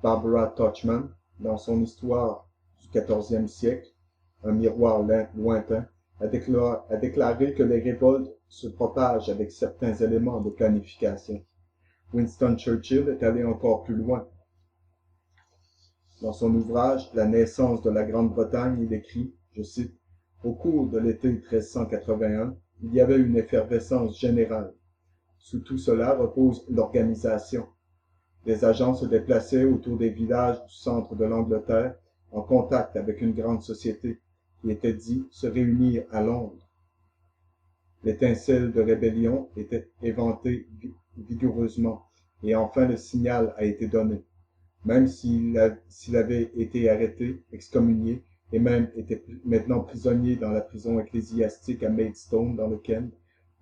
Barbara Tuchman, dans son histoire du XIVe siècle, Un miroir lointain, a déclaré que les révoltes se propagent avec certains éléments de planification. Winston Churchill est allé encore plus loin. Dans son ouvrage La naissance de la Grande-Bretagne, il écrit, je cite, « Au cours de l'été 1381, il y avait une effervescence générale. Sous tout cela repose l'organisation. Des agents se déplaçaient autour des villages du centre de l'Angleterre en contact avec une grande société qui était dit se réunir à Londres. L'étincelle de rébellion était éventée vigoureusement et enfin le signal a été donné. Même s'il avait été arrêté, excommunié et même était maintenant prisonnier dans la prison ecclésiastique à Maidstone dans le Kent,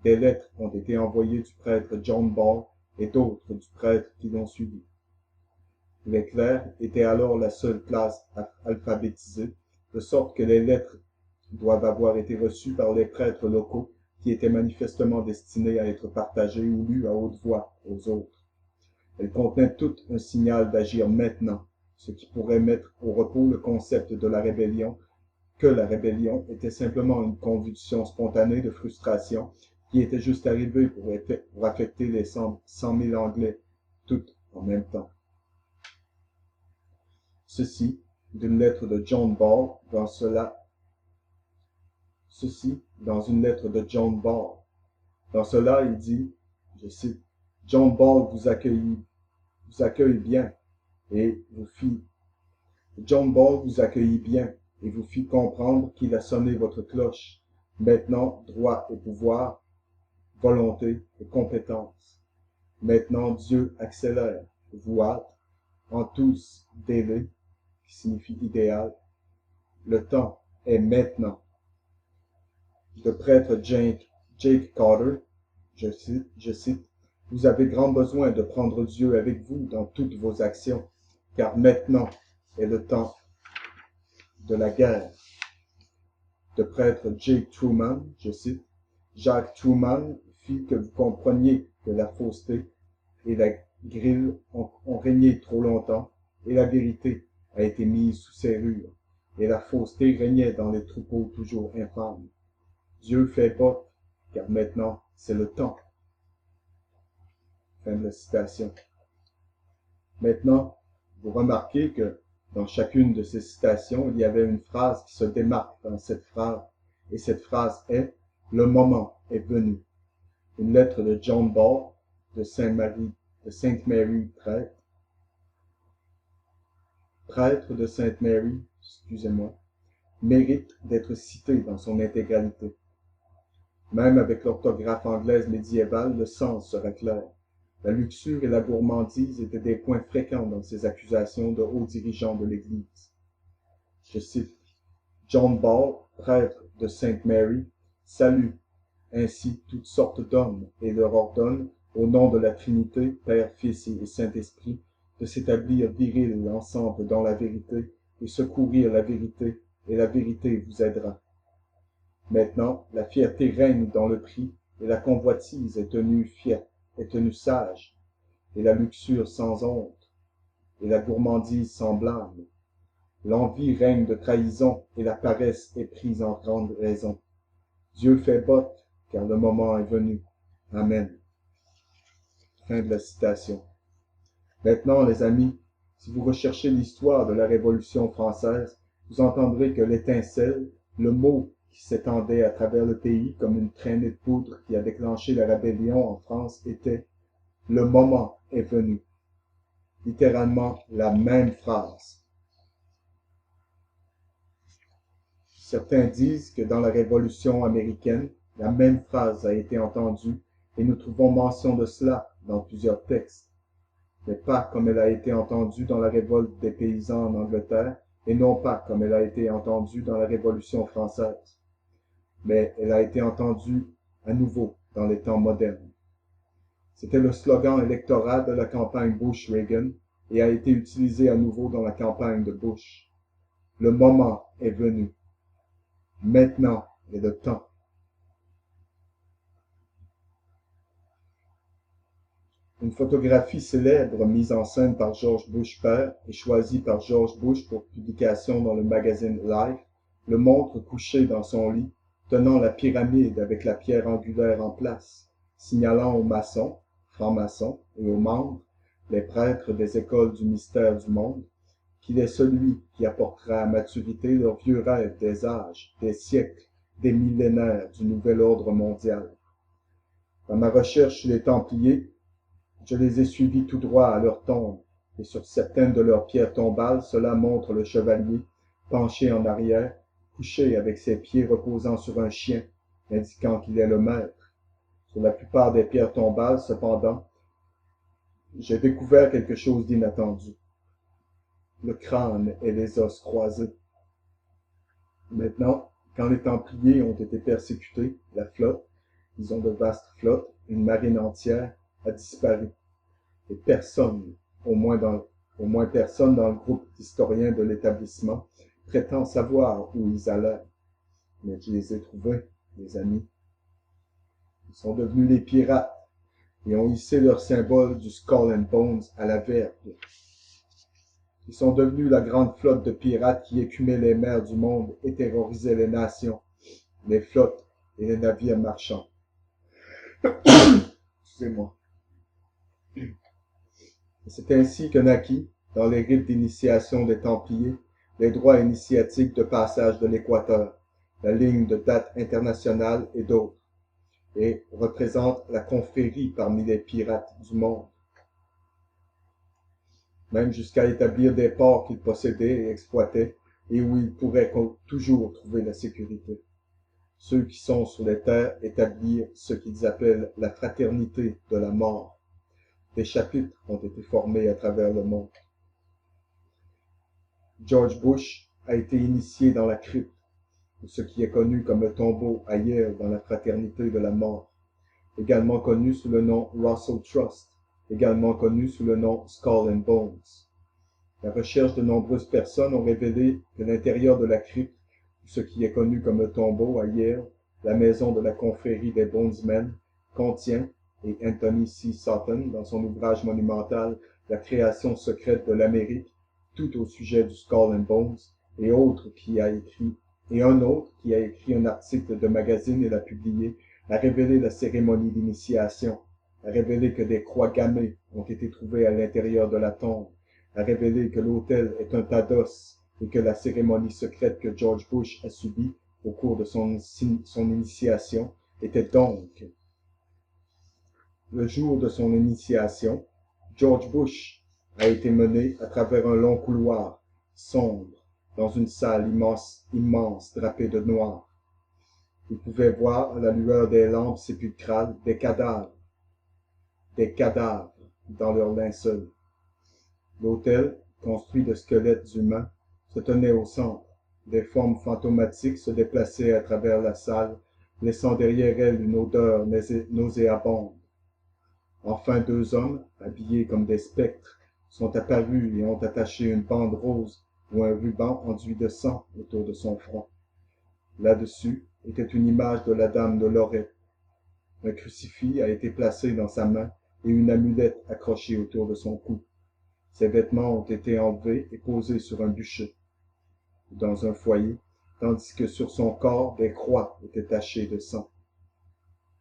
des lettres ont été envoyées du prêtre John Ball et d'autres du prêtre qui l'ont suivi. Les clercs étaient alors la seule classe alphabétisée, de sorte que les lettres doivent avoir été reçues par les prêtres locaux qui étaient manifestement destinés à être partagées ou lues à haute voix aux autres. Elles contenaient toutes un signal d'agir maintenant, ce qui pourrait mettre au repos le concept de la rébellion, que la rébellion était simplement une convulsion spontanée de frustration qui était juste arrivée pour affecter les 100 000 Anglais, toutes en même temps. Ceci, d'une lettre de John Ball, dans une lettre de John Ball. Dans cela, il dit, je cite, « John Ball vous accueille bien et vous fit comprendre qu'il a sonné votre cloche. Maintenant, droit et pouvoir, volonté et compétence. Maintenant, Dieu accélère, vous hâte, en tous délai, qui signifie idéal. Le temps est maintenant. » Le prêtre Jake Carter, je cite, « Vous avez grand besoin de prendre Dieu avec vous dans toutes vos actions, car maintenant est le temps de la guerre. » Le prêtre Jake Truman, je cite, « Jacques Truman fit que vous compreniez que la fausseté et la grille ont régné trop longtemps, et la vérité a été mise sous serrure, et la fausseté régnait dans les troupeaux toujours infâmes. Dieu fait botte, car maintenant c'est le temps. » Fin de la citation. Maintenant, vous remarquez que dans chacune de ces citations, il y avait une phrase qui se démarque dans cette phrase, et cette phrase est « Le moment est venu ». Une lettre de John Ball, de Sainte Mary prêtre de Sainte Mary, mérite d'être citée dans son intégralité. Même avec l'orthographe anglaise médiévale, le sens sera clair. La luxure et la gourmandise étaient des points fréquents dans ces accusations de hauts dirigeants de l'Église. Je cite, « John Ball, prêtre de Sainte Mary, salue ainsi toutes sortes d'hommes et leur ordonne, au nom de la Trinité, Père, Fils et Saint-Esprit, de s'établir viril ensemble dans la vérité et secourir la vérité, et la vérité vous aidera. Maintenant, la fierté règne dans le prix, et la convoitise est tenue sage, et la luxure sans honte, et la gourmandise sans blâme. L'envie règne de trahison, et la paresse est prise en grande raison. Dieu fait botte, car le moment est venu. Amen. » Fin de la citation. Maintenant, les amis, si vous recherchez l'histoire de la Révolution française, vous entendrez que l'étincelle, le mot qui s'étendait à travers le pays comme une traînée de poudre qui a déclenché la rébellion en France était « Le moment est venu ». Littéralement la même phrase. Certains disent que dans la Révolution américaine, la même phrase a été entendue et nous trouvons mention de cela dans plusieurs textes, mais pas comme elle a été entendue dans la révolte des paysans en Angleterre et non pas comme elle a été entendue dans la Révolution française, mais elle a été entendue à nouveau dans les temps modernes. C'était le slogan électoral de la campagne Bush-Reagan et a été utilisé à nouveau dans la campagne de Bush. Le moment est venu. Maintenant est le temps. Une photographie célèbre mise en scène par George Bush père et choisie par George Bush pour publication dans le magazine Life le montre couché dans son lit, tenant la pyramide avec la pierre angulaire en place, signalant aux maçons, francs-maçons et aux membres, les prêtres des écoles du mystère du monde, qu'il est celui qui apportera à maturité leurs vieux rêves des âges, des siècles, des millénaires du nouvel ordre mondial. Dans ma recherche sur les Templiers, je les ai suivis tout droit à leur tombe, et sur certaines de leurs pierres tombales, cela montre le chevalier, penché en arrière, couché avec ses pieds reposant sur un chien, indiquant qu'il est le maître. Sur la plupart des pierres tombales, cependant, j'ai découvert quelque chose d'inattendu. Le crâne et les os croisés. Maintenant, quand les Templiers ont été persécutés, la flotte, ils ont de vastes flottes, une marine entière, a disparu. Et personne, au moins personne dans le groupe d'historiens de l'établissement, prétend savoir où ils allèrent. Mais je les ai trouvés, les amis. Ils sont devenus les pirates et ont hissé leur symbole du Skull and Bones à la vergue. Ils sont devenus la grande flotte de pirates qui écumait les mers du monde et terrorisait les nations, les flottes et les navires marchands. Excusez-moi. C'est ainsi que naquit, dans les rites d'initiation des Templiers, les droits initiatiques de passage de l'Équateur, la ligne de date internationale et d'autres, et représente la confrérie parmi les pirates du monde. Même jusqu'à établir des ports qu'ils possédaient et exploitaient, et où ils pourraient toujours trouver la sécurité. Ceux qui sont sur les terres établirent ce qu'ils appellent la fraternité de la mort. Des chapitres ont été formés à travers le monde. George Bush a été initié dans la crypte, ou ce qui est connu comme le tombeau à Yale dans la fraternité de la mort, également connu sous le nom Russell Trust, également connu sous le nom Skull and Bones. La recherche de nombreuses personnes ont révélé que l'intérieur de la crypte, ou ce qui est connu comme le tombeau à Yale, la maison de la confrérie des Bonesmen, contient, et Anthony C. Sutton, dans son ouvrage monumental La création secrète de l'Amérique, tout au sujet du Skull and Bones, et un autre qui a écrit un article de magazine et l'a publié, a révélé la cérémonie d'initiation, a révélé que des croix gammées ont été trouvées à l'intérieur de la tombe, a révélé que l'autel est un tas d'os et que la cérémonie secrète que George Bush a subie au cours de son initiation était donc le jour de son initiation. George Bush a été mené à travers un long couloir sombre dans une salle immense drapée de noir. Il pouvait voir à la lueur des lampes sépulcrales des cadavres dans leurs linceuls. L'autel, construit de squelettes humains, se tenait au centre. Des formes fantomatiques se déplaçaient à travers la salle, laissant derrière elles une odeur nauséabonde. Enfin, deux hommes, habillés comme des spectres, sont apparus et ont attaché une bande rose ou un ruban enduit de sang autour de son front. Là-dessus était une image de la dame de Lorette. Un crucifix a été placé dans sa main et une amulette accrochée autour de son cou. Ses vêtements ont été enlevés et posés sur un bûcher, dans un foyer, tandis que sur son corps des croix étaient tachées de sang.